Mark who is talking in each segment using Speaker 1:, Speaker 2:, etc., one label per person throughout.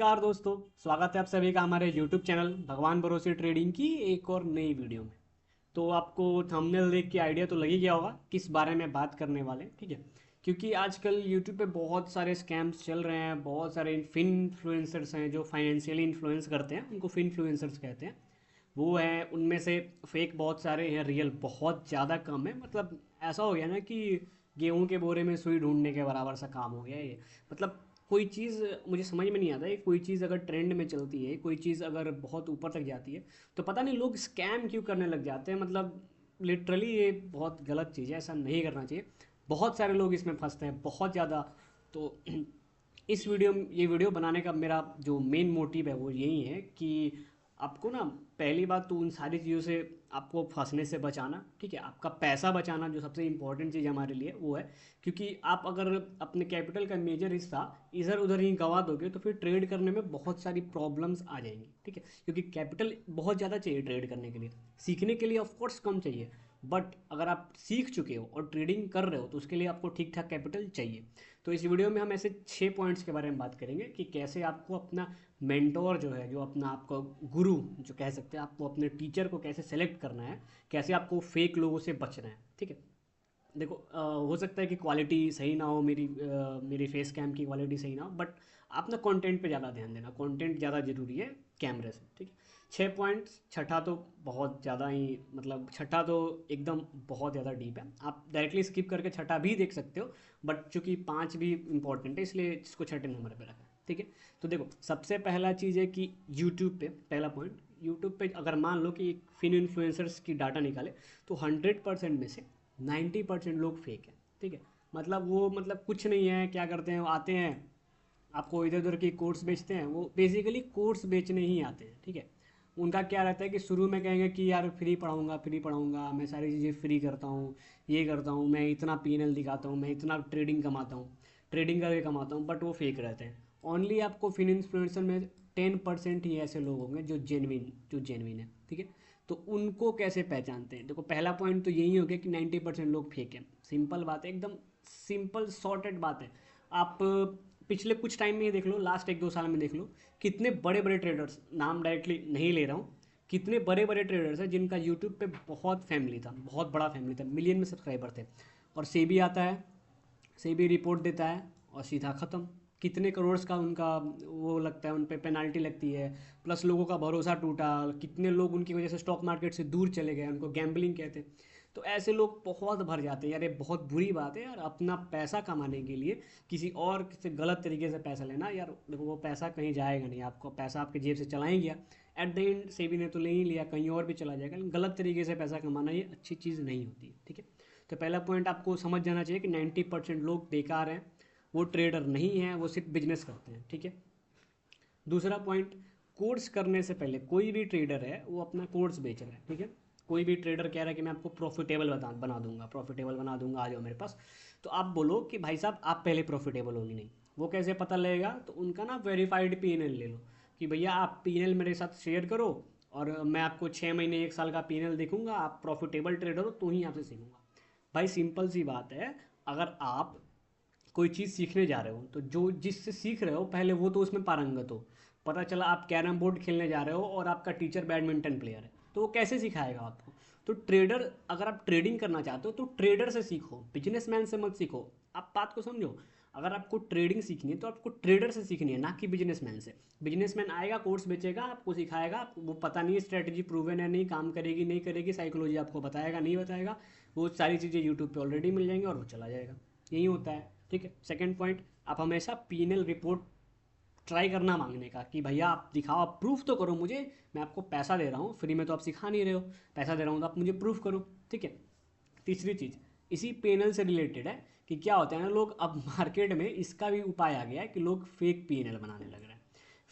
Speaker 1: नमस्कार दोस्तों। स्वागत है आप सभी का हमारे YouTube चैनल भगवान भरोसे ट्रेडिंग की एक और नई वीडियो में। तो आपको थंबनेल देख के आइडिया तो लग ही गया होगा किस बारे में बात करने वाले हैं, ठीक है। क्योंकि आजकल YouTube पे बहुत सारे स्कैम्स चल रहे हैं, बहुत सारे फिनफ्लुएंसर्स हैं जो फाइनेंशियली इन्फ्लुएंस करते हैं, उनको फिनफ्लुएंसर्स कहते हैं। वो हैं, उनमें से फेक बहुत सारे हैं, रियल बहुत ज़्यादा कम है। मतलब ऐसा हो गया ना कि गेहूं के बोरे में सुई ढूंढने के बराबर सा काम हो गया है ये। मतलब कोई चीज़ मुझे समझ में नहीं आता है, कोई चीज़ अगर ट्रेंड में चलती है, कोई चीज़ अगर बहुत ऊपर तक जाती है, तो पता नहीं लोग स्कैम क्यों करने लग जाते हैं। मतलब लिटरली ये बहुत गलत चीज़ है, ऐसा नहीं करना चाहिए। बहुत सारे लोग इसमें फंसते हैं, बहुत ज़्यादा। तो ये वीडियो बनाने का मेरा जो मेन मोटिव है वो यही है कि आपको ना, पहली बात तो उन सारी चीज़ों से आपको फंसने से बचाना, ठीक है। आपका पैसा बचाना जो सबसे इंपॉर्टेंट चीज़ हमारे लिए वो है। क्योंकि आप अगर अपने कैपिटल का मेजर हिस्सा इधर उधर ही गंवा दोगे तो फिर ट्रेड करने में बहुत सारी प्रॉब्लम्स आ जाएंगी, ठीक है। क्योंकि कैपिटल बहुत ज़्यादा चाहिए ट्रेड करने के लिए, सीखने के लिए ऑफकोर्स कम चाहिए। बट अगर आप सीख चुके हो और ट्रेडिंग कर रहे हो तो उसके लिए आपको ठीक ठाक कैपिटल चाहिए। तो इस वीडियो में हम ऐसे 6 पॉइंट्स के बारे में बात करेंगे कि कैसे आपको अपना मेंटोर जो है, जो अपना आपका गुरु जो कह सकते हैं, आपको अपने टीचर को कैसे सेलेक्ट करना है, कैसे आपको फेक लोगों से बचना है, ठीक है। देखो हो सकता है कि क्वालिटी सही ना हो, मेरी फेस कैम की क्वालिटी सही ना हो, बट आप ना कंटेंट पे ज़्यादा ध्यान देना, कंटेंट ज़्यादा ज़रूरी है कैमरे से, ठीक है। 6 पॉइंट्स, छठा तो बहुत ज़्यादा ही, मतलब छठा तो एकदम बहुत ज़्यादा डीप है, आप डायरेक्टली स्किप करके छठा भी देख सकते हो। बट चूंकि पाँच भी इंपॉर्टेंट है इसलिए इसको छठे नंबर पे रखा है, ठीक है। तो देखो, सबसे पहला चीज़ है कि यूट्यूब पे, पहला पॉइंट, यूट्यूब पे अगर मान लो कि फिन इन्फ्लुएंसर्स की डाटा निकाले तो 100% में से 90% लोग फेक हैं, ठीक है। मतलब वो, मतलब कुछ नहीं है, क्या करते हैं, वो आते हैं आपको इधर उधर की कोर्स बेचते हैं, वो बेसिकली कोर्स बेचने ही आते हैं, ठीक है। उनका क्या रहता है कि शुरू में कहेंगे कि यार फ्री पढ़ाऊंगा, मैं सारी चीज़ें फ्री करता हूँ, ये करता हूँ, मैं इतना पीएनएल दिखाता हूँ, मैं इतना ट्रेडिंग कमाता हूँ, ट्रेडिंग करके कमाता हूँ। बट वो फेक रहते हैं। ओनली आपको फिन इन्फ्लुएंसर में 10% ही ऐसे लोग होंगे जो जेनविन है, ठीक है। तो उनको कैसे पहचानते हैं? देखो, पहला पॉइंट तो यही हो गया कि 90% लोग फेक हैं। सिंपल बात है, एकदम सिंपल सॉर्टेड बात है। आप पिछले कुछ टाइम में ही देख लो, लास्ट 1-2 साल में देख लो, कितने बड़े बड़े ट्रेडर्स, नाम डायरेक्टली नहीं ले रहा हूँ, कितने बड़े बड़े ट्रेडर्स हैं जिनका यूट्यूब पे बहुत फैमिली था, बहुत बड़ा फैमिली था, मिलियन में सब्सक्राइबर थे। और सेबी आता है, सेबी रिपोर्ट देता है और सीधा ख़त्म। कितने करोड़ का उनका वो लगता है, उन पे पेनाल्टी लगती है, प्लस लोगों का भरोसा टूटा, कितने लोग उनकी वजह से स्टॉक मार्केट से दूर चले गए, उनको गैम्बलिंग कहते हैं। तो ऐसे लोग बहुत भर जाते हैं यार, ये बहुत बुरी बात है यार। अपना पैसा कमाने के लिए किसी और से गलत तरीके से पैसा लेना यार, देखो वो पैसा कहीं जाएगा नहीं, आपको पैसा आपके जेब से चला ही गया। एट द एंड सेबी ने तो ले ही लिया, कहीं और भी चला जाएगा, लेकिन गलत तरीके से पैसा कमाना ये अच्छी चीज़ नहीं होती है, ठीक है। तो पहला पॉइंट आपको समझ जाना चाहिए कि 90% लोग बेकार हैं, वो ट्रेडर नहीं हैं, वो सिर्फ बिजनेस करते हैं, ठीक है। दूसरा पॉइंट, कोर्स करने से पहले, कोई भी ट्रेडर है वो अपना कोर्स बेच रहा है, ठीक है। कोई भी ट्रेडर कह रहा है कि मैं आपको प्रॉफिटेबल प्रॉफिटेबल बना दूंगा, आ जाओ मेरे पास। तो आप बोलो कि भाई साहब आप पहले प्रॉफिटेबल होगी नहीं, वो कैसे पता लगेगा? तो उनका ना वेरीफाइड पीएनएल ले लो कि भैया आप पीएनएल मेरे साथ शेयर करो, और मैं आपको 6 महीने 1 साल का पीएनएल देखूंगा, आप प्रॉफिटेबल ट्रेडर हो तो ही आपसे सीखूंगा। भाई सिंपल सी बात है, अगर आप कोई चीज़ सीखने जा रहे हो तो जो जिससे सीख रहे हो पहले वो तो उसमें पारंगत हो। पता चला आप कैरम बोर्ड खेलने जा रहे हो और आपका टीचर बैडमिंटन प्लेयर है, तो वो कैसे सिखाएगा आपको? तो ट्रेडर, अगर आप ट्रेडिंग करना चाहते हो तो ट्रेडर से सीखो, बिजनेसमैन से मत सीखो। आप बात को समझो, अगर आपको ट्रेडिंग सीखनी है तो आपको ट्रेडर से सीखनी है, ना कि बिजनेसमैन से। बिजनेसमैन आएगा, कोर्स बेचेगा, आपको सिखाएगा, वो पता नहीं स्ट्रेटजी प्रूवन है नहीं, काम करेगी नहीं करेगी, साइकोलॉजी आपको बताएगा नहीं बताएगा, वो सारी चीज़ें यूट्यूब पे ऑलरेडी मिल जाएंगी और वो चला जाएगा। यही होता है, ठीक है। सेकंड पॉइंट, आप हमेशा पीएनएल रिपोर्ट ट्राई करना मांगने का कि भैया आप दिखाओ, आप प्रूफ तो करो मुझे, मैं आपको पैसा दे रहा हूँ, फ्री में तो आप सिखा नहीं रहे हो, पैसा दे रहा हूँ तो आप मुझे प्रूफ करो, ठीक है। तीसरी चीज़ इसी पीएनएल से रिलेटेड है कि क्या होता है ना, लोग अब मार्केट में इसका भी उपाय आ गया है कि लोग फेक पीएनएल बनाने लग रहे हैं।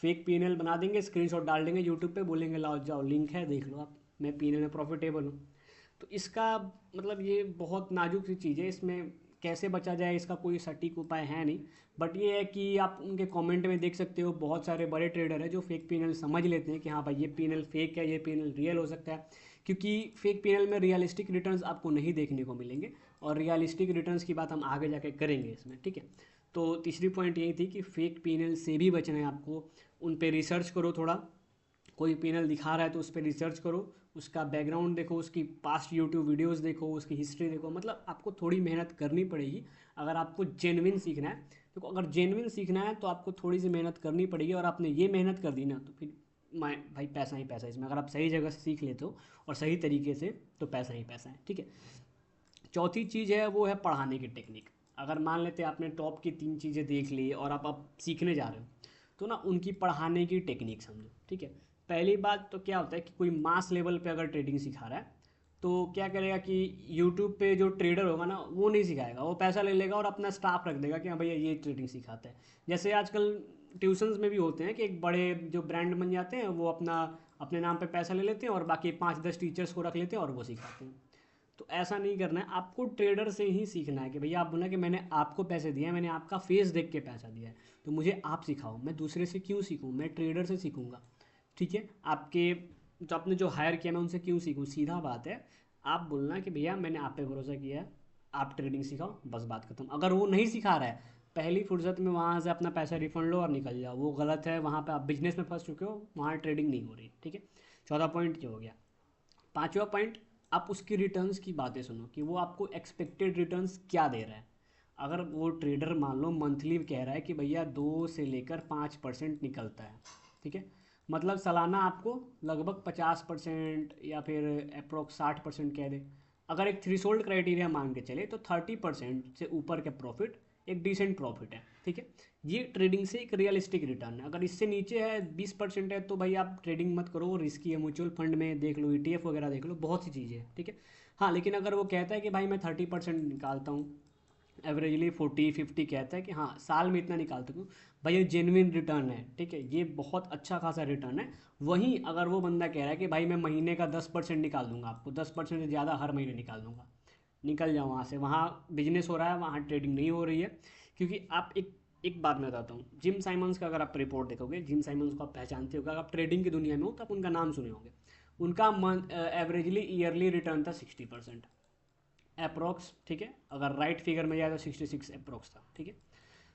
Speaker 1: फेक पीएनएल बना देंगे, स्क्रीनशॉट डाल देंगे यूट्यूब पे, बोलेंगे लाओ जाओ लिंक है देख लो आप, मैं पीएनएल में प्रॉफिटेबल हूँ। तो इसका मतलब ये बहुत नाजुक सी चीज़ है, इसमें कैसे बचा जाए इसका कोई सटीक उपाय है नहीं। बट ये है कि आप उनके कमेंट में देख सकते हो, बहुत सारे बड़े ट्रेडर हैं जो फेक पीएनएल समझ लेते हैं कि हाँ भाई ये पीएनएल फेक है, ये पीएनएल रियल हो सकता है। क्योंकि फेक पीएनएल में रियलिस्टिक रिटर्न्स आपको नहीं देखने को मिलेंगे, और रियलिस्टिक रिटर्न्स की बात हम आगे जाके करेंगे इसमें, ठीक है। तो तीसरी पॉइंट यही थी कि फेक पीएनएल से भी बचना है आपको। उन पे रिसर्च करो थोड़ा, कोई पैनल दिखा रहा है तो उस पर रिसर्च करो, उसका बैकग्राउंड देखो, उसकी पास्ट यूट्यूब वीडियोस देखो, उसकी हिस्ट्री देखो। मतलब आपको थोड़ी मेहनत करनी पड़ेगी अगर आपको जेन्युइन सीखना है। देखो अगर जेन्युइन सीखना है तो आपको थोड़ी सी मेहनत करनी पड़ेगी, और आपने ये मेहनत कर दी ना तो फिर भाई पैसा ही पैसा है इसमें। अगर आप सही जगह से सीख लेते हो और सही तरीके से तो पैसा ही पैसा है, ठीक है। चौथी चीज़ है वो है पढ़ाने की टेक्निक। अगर मान लेते हैं आपने टॉप की 3 चीज़ें देख ली और आप अब सीखने जा रहे हो, तो ना उनकी पढ़ाने की टेक्निक समझो, ठीक है। पहली बात तो क्या होता है कि कोई मास लेवल पे अगर ट्रेडिंग सिखा रहा है तो क्या करेगा कि यूट्यूब पे जो ट्रेडर होगा ना वो नहीं सिखाएगा, वो पैसा ले लेगा और अपना स्टाफ रख देगा कि हाँ भैया ये ट्रेडिंग सिखाता है। जैसे आजकल ट्यूशन्स में भी होते हैं कि एक बड़े जो ब्रांड बन जाते हैं वो अपना अपने नाम पे पैसा ले लेते हैं और बाकी 5-10 टीचर्स को रख लेते हैं और वो सिखाते हैं। तो ऐसा नहीं करना है, आपको ट्रेडर से ही सीखना है कि भैया आप बोला कि मैंने आपको पैसे दिए हैं, मैंने आपका फेस देख के पैसा दिया है, तो मुझे आप सिखाओ। मैं दूसरे से क्यों सीखूं, मैं ट्रेडर से सीखूंगा, ठीक है। आपके जो आपने जो हायर किया मैं उनसे क्यों सीखूं, सीधा बात है। आप बोलना कि भैया मैंने आप पे भरोसा किया है, आप ट्रेडिंग सिखाओ, बस बात खत्म। अगर वो नहीं सिखा रहा है, पहली फुर्सत में वहाँ से अपना पैसा रिफंड लो और निकल जाओ, वो गलत है। वहाँ पे आप बिजनेस में फंस चुके हो, वहाँ ट्रेडिंग नहीं हो रही, ठीक है। चौथा पॉइंट ये हो गया। पांचवा पॉइंट, आप उसकी रिटर्न्स की बातें सुनो कि वो आपको एक्सपेक्टेड रिटर्न्स क्या दे रहा है। अगर वो ट्रेडर मान लो मंथली कह रहा है कि भैया 2 से लेकर 5% निकलता है, ठीक है, मतलब सालाना आपको लगभग 50% या फिर अप्रोक्स 60% कह दे। अगर एक थ्रीशोल्ड क्राइटेरिया मान के चले तो 30% से ऊपर का प्रॉफिट एक डिसेंट प्रॉफिट है, ठीक है। ये ट्रेडिंग से एक रियलिस्टिक रिटर्न है। अगर इससे नीचे है 20% है तो भाई आप ट्रेडिंग मत करो, रिस्की है। म्यूचुअल फंड में देख लो, ETF वगैरह देख लो, बहुत सी चीज़ें हैं, ठीक है। हाँ लेकिन अगर वो कहता है कि भाई मैं 30% निकालता हूँ, एवरेजली 40-50 कहता है कि हाँ साल में इतना निकालता हूँ, भाई ये जेन्युइन रिटर्न है, ठीक है, ये बहुत अच्छा खासा रिटर्न है। वहीं अगर वो बंदा कह रहा है कि भाई मैं महीने का 10% निकाल दूंगा, आपको 10% से ज़्यादा हर महीने निकाल दूंगा, निकल जाओ वहाँ से, वहाँ बिजनेस हो रहा है, वहाँ ट्रेडिंग नहीं हो रही है। क्योंकि आप एक बात मैं बताता हूँ, जिम साइमंस का अगर आप रिपोर्ट देखोगे, जिम साइमंस को आप पहचानते होगा, अगर आप ट्रेडिंग की दुनिया में हो तो आप उनका नाम सुने होंगे। उनका मंथ एवरेजली ईयरली रिटर्न था 60% अप्रोक्स, ठीक है। अगर राइट फिगर में जाए तो 66 अप्रोक्स था, ठीक है।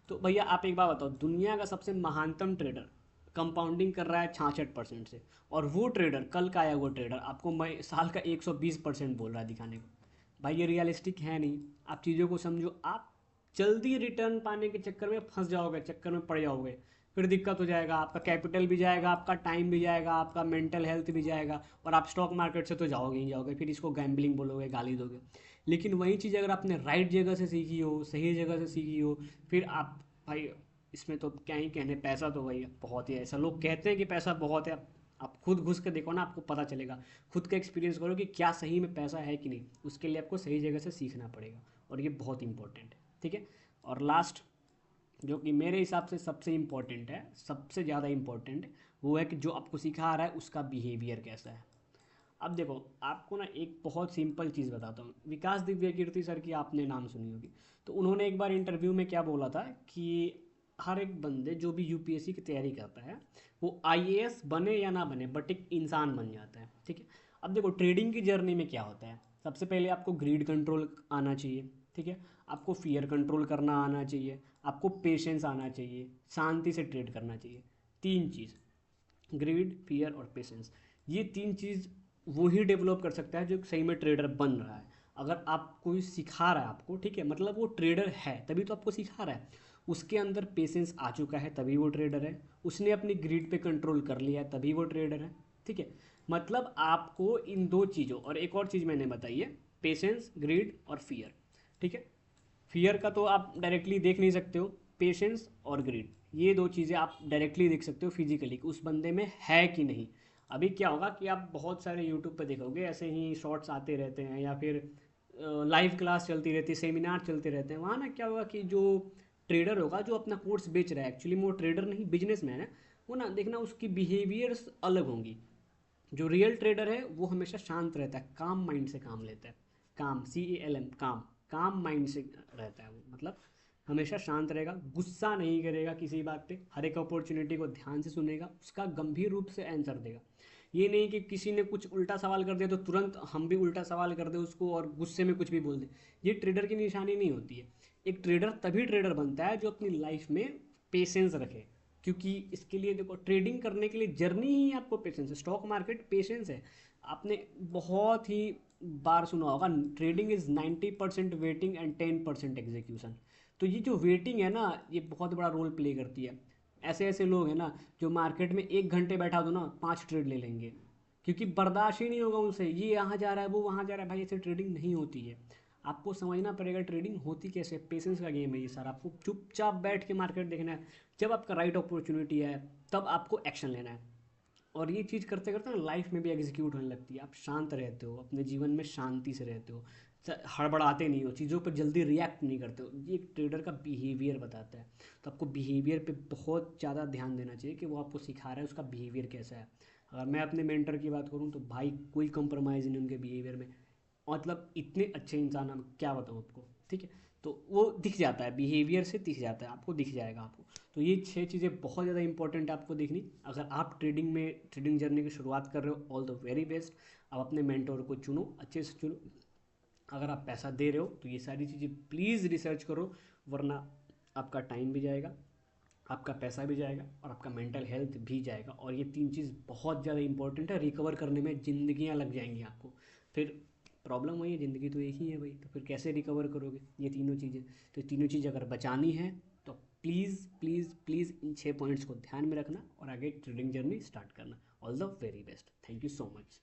Speaker 1: तो भैया आप एक बात बताओ, दुनिया का सबसे महानतम ट्रेडर कंपाउंडिंग कर रहा है 66% से, और वो ट्रेडर कल का आया वो ट्रेडर आपको साल का 120% बोल रहा है दिखाने को। भाई ये रियलिस्टिक है नहीं। आप चीज़ों को समझो, आप जल्दी रिटर्न पाने के चक्कर में फंस जाओगे, चक्कर में पड़ जाओगे, फिर दिक्कत हो जाएगा, आपका कैपिटल भी जाएगा, आपका टाइम भी जाएगा, आपका मेंटल हेल्थ भी जाएगा, और आप स्टॉक मार्केट से तो जाओगे ही जाओगे, फिर इसको गैम्बलिंग बोलोगे, गाली दोगे। लेकिन वही चीज़ अगर आपने राइट जगह से सीखी हो, सही जगह से सीखी हो, फिर आप भाई इसमें तो क्या ही कहने, पैसा तो भाई बहुत ही है। ऐसा लोग कहते हैं कि पैसा बहुत है, आप खुद घुस के देखो ना, आपको पता चलेगा। खुद का एक्सपीरियंस करो कि क्या सही में पैसा है कि नहीं। उसके लिए आपको सही जगह से सीखना पड़ेगा, और ये बहुत इंपॉर्टेंट है, ठीक है। और लास्ट, जो कि मेरे हिसाब से सबसे इम्पोर्टेंट है, सबसे ज़्यादा इम्पोर्टेंट, वो है कि जो आपको सिखा रहा है उसका बिहेवियर कैसा है। अब देखो आपको ना एक बहुत सिंपल चीज़ बताता हूँ। विकास दिव्य कीर्ति सर की आपने नाम सुनी होगी। तो उन्होंने एक बार इंटरव्यू में क्या बोला था कि हर एक बंदे जो भी UPSC की तैयारी करता है वो IAS बने या ना बने बट एक इंसान बन जाता है, ठीक है। अब देखो ट्रेडिंग की जर्नी में क्या होता है, सबसे पहले आपको ग्रीड कंट्रोल आना चाहिए, ठीक है। आपको फियर कंट्रोल करना आना चाहिए, आपको पेशेंस आना चाहिए, शांति से ट्रेड करना चाहिए। 3 चीज़, ग्रीड, फियर और पेशेंस, ये 3 चीज़ वो ही डेवलप कर सकता है जो सही में ट्रेडर बन रहा है। अगर आप कोई सिखा रहा है आपको, ठीक है, मतलब वो ट्रेडर है तभी तो आपको सिखा रहा है। उसके अंदर पेशेंस आ चुका है तभी वो ट्रेडर है, उसने अपनी ग्रीड पे कंट्रोल कर लिया है तभी वो ट्रेडर है, ठीक है। मतलब आपको इन 2 चीज़ों, और एक और चीज़ मैंने बताई है, पेशेंस, ग्रीड और फियर, ठीक है। फियर का तो आप डायरेक्टली देख नहीं सकते हो, पेशेंस और ग्रीड ये 2 चीज़ें आप डायरेक्टली देख सकते हो फिजिकली कि उस बंदे में है कि नहीं। अभी क्या होगा कि आप बहुत सारे यूट्यूब पे देखोगे ऐसे ही शॉर्ट्स आते रहते हैं, या फिर लाइव क्लास चलती रहती है, सेमिनार चलते रहते हैं। वहाँ ना क्या होगा कि जो ट्रेडर होगा जो अपना कोर्स बेच रहा है, एक्चुअली वो ट्रेडर नहीं बिजनेसमैन है, वो ना देखना उसकी बिहेवियर्स अलग होंगी। जो रियल ट्रेडर है वो हमेशा शांत रहता है, काम माइंड से काम लेता है, काम CALM, काम, काम माइंड से रहता है वो, मतलब हमेशा शांत रहेगा, गुस्सा नहीं करेगा किसी बात पे, हर एक अपॉर्चुनिटी को ध्यान से सुनेगा, उसका गंभीर रूप से आंसर देगा। ये नहीं कि किसी ने कुछ उल्टा सवाल कर दिया तो तुरंत हम भी उल्टा सवाल कर दे उसको और गुस्से में कुछ भी बोल दे। ये ट्रेडर की निशानी नहीं होती है। एक ट्रेडर तभी ट्रेडर बनता है जो अपनी लाइफ में पेशेंस रखे, क्योंकि इसके लिए देखो, ट्रेडिंग करने के लिए जर्नी ही आपको पेशेंस है। स्टॉक मार्केट पेशेंस है। आपने बहुत ही बार सुना होगा, trading is 90% waiting and 10% execution. तो ये जो वेटिंग है ना, ये बहुत बड़ा रोल प्ले करती है। ऐसे ऐसे लोग हैं ना, जो मार्केट में 1 घंटे बैठा दो ना, 5 ट्रेड ले लेंगे, क्योंकि बर्दाश्त ही नहीं होगा उनसे। ये यहाँ जा रहा है, वो वहाँ जा रहा है। भाई ऐसे ट्रेडिंग नहीं होती है। आपको समझना पड़ेगा ट्रेडिंग होती कैसे। पेशेंस का गेम है ये सारा। आपको चुपचाप बैठ के मार्केट देखना है। जब आपका राइट अपॉर्चुनिटी है, तब आपको एक्शन लेना है। और ये चीज़ करते करते ना लाइफ में भी एग्जीक्यूट होने लगती है। आप शांत रहते हो, अपने जीवन में शांति से रहते हो, हड़बड़ाते नहीं हो, चीज़ों पर जल्दी रिएक्ट नहीं करते हो। ये एक ट्रेडर का बिहेवियर बताता है। तो आपको बिहेवियर पे बहुत ज़्यादा ध्यान देना चाहिए कि वो आपको सिखा रहा है, उसका बिहेवियर कैसा है। अगर मैं अपने मेंटर की बात करूँ तो भाई कोई कंप्रोमाइज़ नहीं उनके बिहेवियर में। मतलब इतने अच्छे इंसान, हम क्या बताऊँ आपको। ठीक है। तो वो दिख जाता है, बिहेवियर से दिख जाता है, आपको दिख जाएगा आपको। तो ये 6 चीज़ें बहुत ज़्यादा इंपॉर्टेंट है आपको देखनी। अगर आप ट्रेडिंग जर्नी की शुरुआत कर रहे हो, ऑल द वेरी बेस्ट। आप अपने मेंटोर को चुनो, अच्छे से चुनो। अगर आप पैसा दे रहे हो तो ये सारी चीज़ें प्लीज़ रिसर्च करो, वरना आपका टाइम भी जाएगा, आपका पैसा भी जाएगा, और आपका मेंटल हेल्थ भी जाएगा। और ये 3 चीज़ बहुत ज़्यादा इंपॉर्टेंट है। रिकवर करने में ज़िंदगियाँ लग जाएंगी आपको। फिर प्रॉब्लम वही है, ज़िंदगी तो एक ही है भाई, तो फिर कैसे रिकवर करोगे ये तीनों चीज़ें। तो ये तीनों चीज़ अगर बचानी है तो please please please in 6 points को ध्यान में रखना और आगे ट्रेडिंग जर्नी स्टार्ट करना। All the very best. Thank you so much.